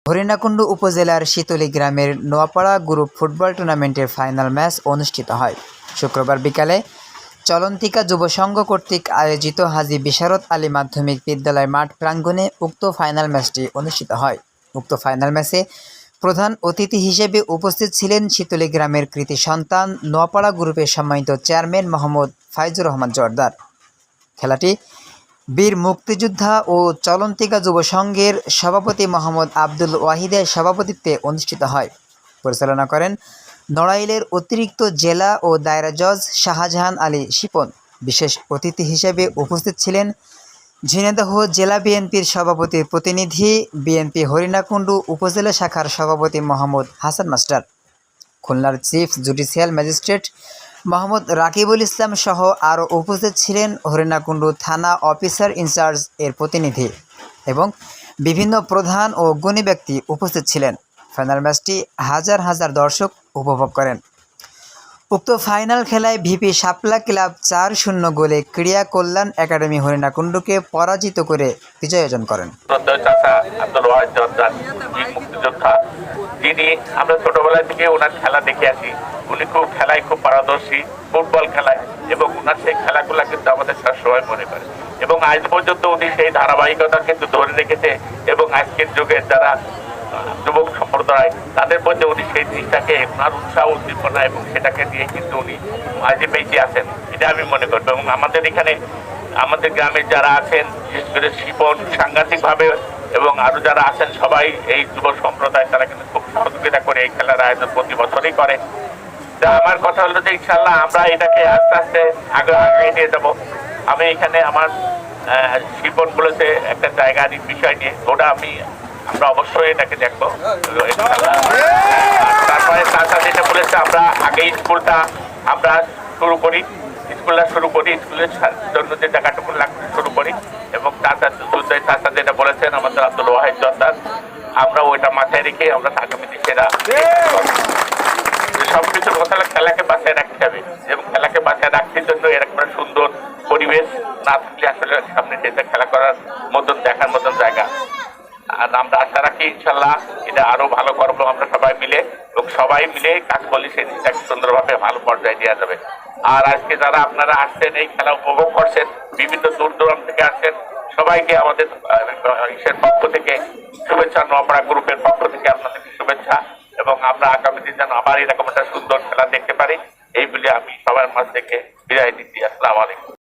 হরিণাকুণ্ডু উপজেলার শীতলী গ্রামের Noapara group football টুর্নামেন্টের ফাইনাল ম্যাচ অনুষ্ঠিত হয় শুক্রবার বিকালে চলন্তিকা যুব সংঘ কর্তৃক আয়োজিত হাজী বিশারত আলী মাধ্যমিক বিদ্যালয় মাঠ প্রাঙ্গণে উক্ত ফাইনাল ম্যাচটি অনুষ্ঠিত হয়। উক্ত ফাইনাল ম্যাচে প্রধান অতিথি হিসেবে উপস্থিত ছিলেন শীতলী গ্রামের কৃতি সন্তান নোয়াপাড়া গ্রুপের সম্মানিত চেয়ারম্যান মোহাম্মদ ফাইজুর রহমান জোয়ারদার। খেলাটি বীর মুক্তিযোদ্ধা ও চলন্তিকা যুব সংঘের সভাপতি মোহাম্মদ আব্দুল ওয়াহিদের সভাপতিত্বে অনুষ্ঠিত হয়। পরিচালনা করেন নড়াইলের অতিরিক্ত জেলা ও দায়রা জজ শাহজাহান আলী শিপন। বিশেষ অতিথি হিসেবে উপস্থিত ছিলেন ঝিনাইদহ জেলা বিএনপির সভাপতির প্রতিনিধি, বিএনপি হরিণাকুণ্ডু উপজেলা শাখার সভাপতি মোহাম্মদ হাসান মাস্টার, খুলনার chief judicial magistrate Mohammad Rakibul Islam সহ আরও উপস্থিত ছিলেন হরিণাকুণ্ডু থানা অফিসার ইনচার্জ এর প্রতিনিধি এবং বিভিন্ন প্রধান ও গুণী ব্যক্তি উপস্থিত ছিলেন। ফাইনাল ম্যাচটি হাজার হাজার দর্শক উপভোগ করেন। উক্ত ফাইনাল খেলায় ভিপি শাপলা ক্লাব 4-0 গোলে ক্রীড়া কল্যাণ একাডেমি হরিণাকুণ্ডুকে পরাজিত করে বিজয় অর্জন করেন। যিনি আমরা ছোটবেলা থেকে ওনার খেলা দেখে আসি, উনি খেলায় খুব পারদর্শী, ফুটবল খেলায়, এবং ওনার সেই খেলাগুলা কিন্তু আমাদের সবসময় মনে করে এবং আজ পর্যন্ত উনি সেই ধারাবাহিকতা কিন্তু ধরে রেখেছে এবং আজকের যুগের যারা যুবক সম্প্রদায় তাদের মধ্যে উনি সেই জিনিসটাকে ওনার উৎসাহ উদ্দীপনা এবং সেটাকে দিয়ে কিন্তু উনি আজই বেঁচে আছেন, এটা আমি মনে করবো। এবং আমাদের এখানে আমাদের গ্রামের যারা আছেন, বিশেষ করে শিপন সাংঘাতিকভাবে এবং আরো যারা আছেন সবাই এই যুব সম্প্রদায় তারা কিন্তু খুব সহযোগিতা করে এই খেলার আয়োজন প্রতি বছরই করে। আমার কথা হলো যে ইনশাল্লাহ আমরা এটাকে আস্তে আস্তে আগে নিয়ে যাবো। আমি এখানে আমার শিপন বলেছে একটা জায়গার বিষয় নিয়ে, ওটা আমরা অবশ্যই এটাকে দেখবো। তারপরে চাচা যেটা বলেছে আমরা আগে স্কুলটা আমরা শুরু করি, স্কুলের জন্য যে জায়গাটুকু লাগবে শুরু করি, এবং চাচা যেটা বলেছেন আমাদের আব্দুল ওয়াহিদ জোয়ারদার, আমরা ওইটা মাথায় রেখে আমরা আগামীতে সেরা সবকিছুর কথা খেলাকে বাঁচায় রাখতে হবে এবং খেলাকে বাঁচায় রাখার জন্য এরকম সুন্দর পরিবেশ না থাকলে আসলে সামনে যেতে খেলা করার মতন দেখার মতন জায়গা। আর আমরা আশা রাখি ইনশাল্লাহ এটা আরো ভালো করবো আমরা সবাই মিলে, এবং সবাই মিলে কাজ করলে সেই জিনিসটাকে সুন্দরভাবে ভালো পর্যায়ে দেওয়া যাবে। আর আজকে যারা আপনারা আসছেন এই খেলা উপভোগ করছেন, বিভিন্ন দূর দূরান্ত থেকে আসছেন, সবাইকে আমাদের পক্ষ থেকে শুভেচ্ছা, নোয়াপাড়া গ্রুপের পক্ষ থেকে আপনাদেরকে শুভেচ্ছা, এবং আমরা আগামী দিন যেন আবার এরকম একটা সুন্দর খেলা দেখতে পারি এই বলে আমি সবার মাঝ থেকে বিদায় দিচ্ছি। আসসালামু আলাইকুম।